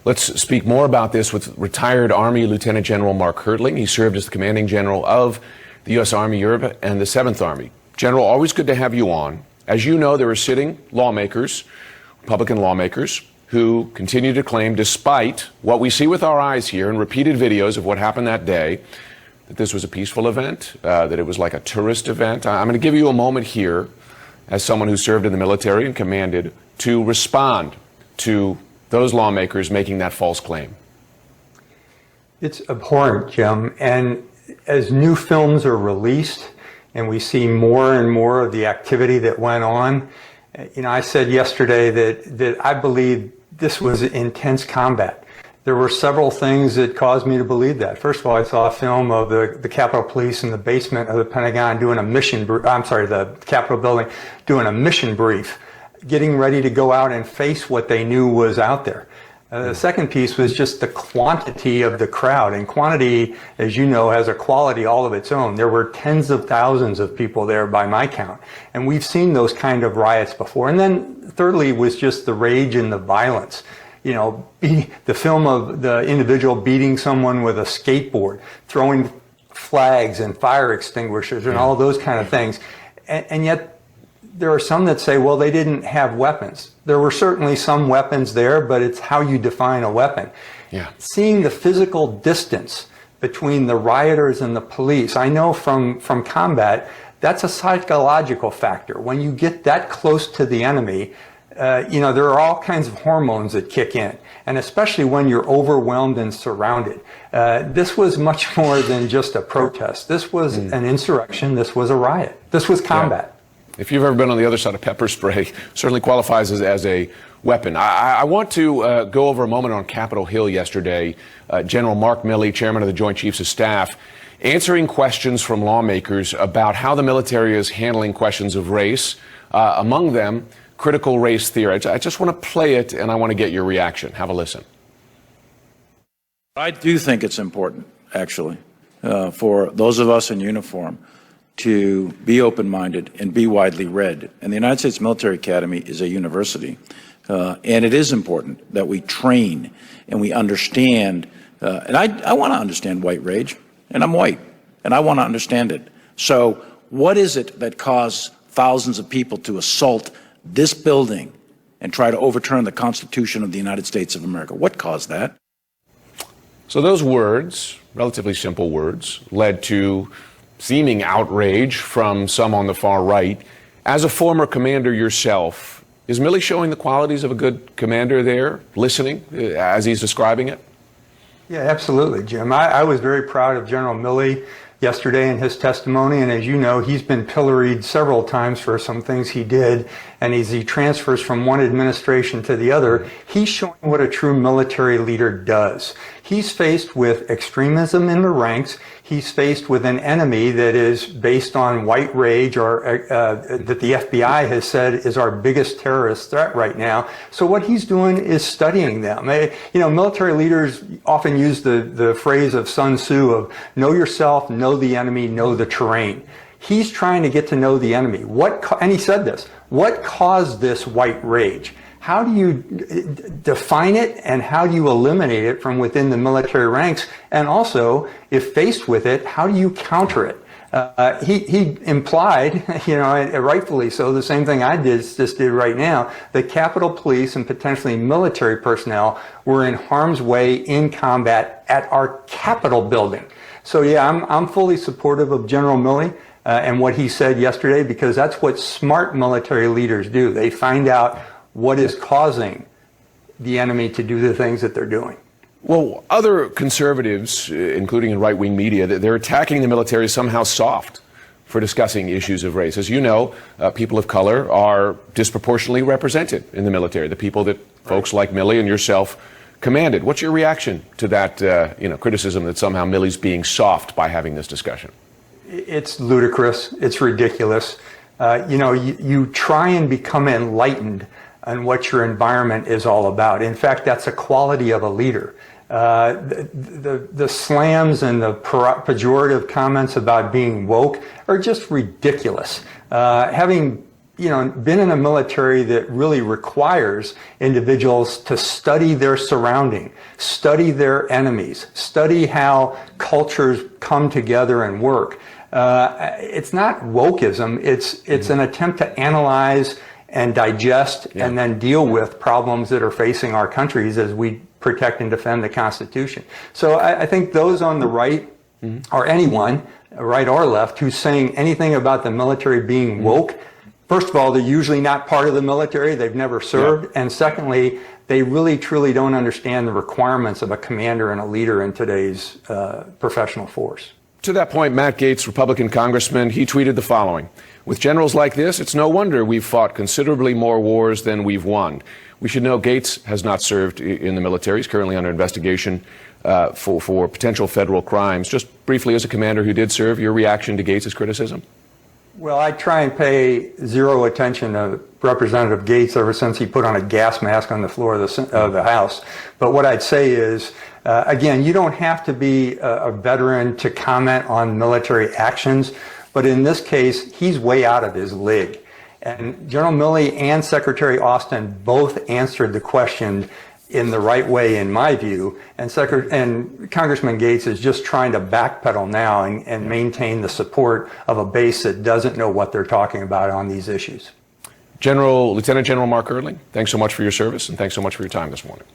Let's speak more about this with retired Army Lieutenant General Mark Hertling. He served as the commanding general of the U.S. Army Europe and the 7th Army. General, always good to have you on. As you know, there are sitting lawmakers, Republican lawmakers, who continue to claim, despite what we see with our eyes here and repeated videos of what happened that day, that this was a peaceful event, that it was like a tourist event. I'm going to give you a moment here, as someone who served in the military and commanded, to respond to those lawmakers making that false claim. It's abhorrent, Jim, and as new films are released and we see more and more of the activity that went on, I said yesterday that I believe this was intense combat. There were several things that caused me to believe that. First of all, I saw a film of the Capitol Police in the basement of the Pentagon doing a the Capitol building doing a mission brief, getting ready to go out and face what they knew was out there. The second piece was just the quantity of the crowd. And quantity, as you know, has a quality all of its own. There were tens of thousands of people there by my count. And we've seen those kind of riots before. And then thirdly was just the rage and the violence. The film of the individual beating someone with a skateboard, throwing flags and fire extinguishers and all those kind of things. And yet there are some that say, well, they didn't have weapons. There were certainly some weapons there, but it's how you define a weapon. Yeah. Seeing the physical distance between the rioters and the police, I know from combat, that's a psychological factor. When you get that close to the enemy, there are all kinds of hormones that kick in, and especially when you're overwhelmed and surrounded. This was much more than just a protest. This was an insurrection. This was a riot. This was combat. Yeah. If you've ever been on the other side of pepper spray, certainly qualifies as a weapon. I want to go over a moment on Capitol Hill yesterday. General Mark Milley, chairman of the Joint Chiefs of Staff, answering questions from lawmakers about how the military is handling questions of race, among them critical race theory. I just want to play it, and I want to get your reaction. Have a listen. I do think it's important, actually, for those of us in uniform to be open-minded and be widely read. And the United States Military Academy is a university, and it is important that we train and we understand. And I want to understand white rage, and I'm white, and I want to understand it. So what is it that caused thousands of people to assault this building and try to overturn the Constitution of the United States of America? What caused that? So those words, relatively simple words, led to seeming outrage from some on the far right. As a former commander yourself, is Milley showing the qualities of a good commander there, listening as he's describing it? Yeah, absolutely, Jim. I was very proud of General Milley yesterday in his testimony, and as you know, he's been pilloried several times for some things he did, and as he transfers from one administration to the other, he's showing what a true military leader does. He's faced with extremism in the ranks. He's faced with an enemy that is based on white rage, or that the FBI has said is our biggest terrorist threat right now. So what he's doing is studying them. Military leaders often use the phrase of Sun Tzu of know yourself, know the enemy, know the terrain. He's trying to get to know the enemy. And he said this, what caused this white rage? How do you define it, and how do you eliminate it from within the military ranks? And also, if faced with it, how do you counter it? He implied, rightfully so, the same thing I just did right now, that Capitol Police and potentially military personnel were in harm's way in combat at our Capitol building. So yeah, I'm fully supportive of General Milley and what he said yesterday, because that's what smart military leaders do. They find out what is causing the enemy to do the things that they're doing. Well, other conservatives, including in right-wing media, they're attacking the military as somehow soft for discussing issues of race. As you know, people of color are disproportionately represented in the military, the people that folks like Milley and yourself commanded. What's your reaction to that criticism that somehow Milley's being soft by having this discussion? It's ludicrous. It's ridiculous. You try and become enlightened on what your environment is all about. In fact, that's a quality of a leader. The slams and the pejorative comments about being woke are just ridiculous. Having been in a military that really requires individuals to study their surrounding, study their enemies, study how cultures come together and work. It's not wokeism. It's an attempt to analyze and digest and then deal with problems that are facing our countries as we protect and defend the Constitution. So I think those on the right, or anyone, right or left, who's saying anything about the military being woke, first of all, they're usually not part of the military. They've never served. And secondly, they really, truly don't understand the requirements of a commander and a leader in today's professional force. To that point, Matt Gaetz, Republican congressman, he tweeted the following: "With generals like this, it's no wonder we've fought considerably more wars than we've won." We should know Gaetz has not served in the military. He's currently under investigation for potential federal crimes. Just briefly, as a commander who did serve, your reaction to Gaetz' criticism? Well, I try and pay zero attention to Representative Gaetz ever since he put on a gas mask on the floor of the House. But what I'd say is, again, you don't have to be a veteran to comment on military actions, but in this case, he's way out of his league. And General Milley and Secretary Austin both answered the question in the right way, in my view, and Congressman Gaetz is just trying to backpedal now and maintain the support of a base that doesn't know what they're talking about on these issues. Lieutenant General Mark Earling, thanks so much for your service, and thanks so much for your time this morning.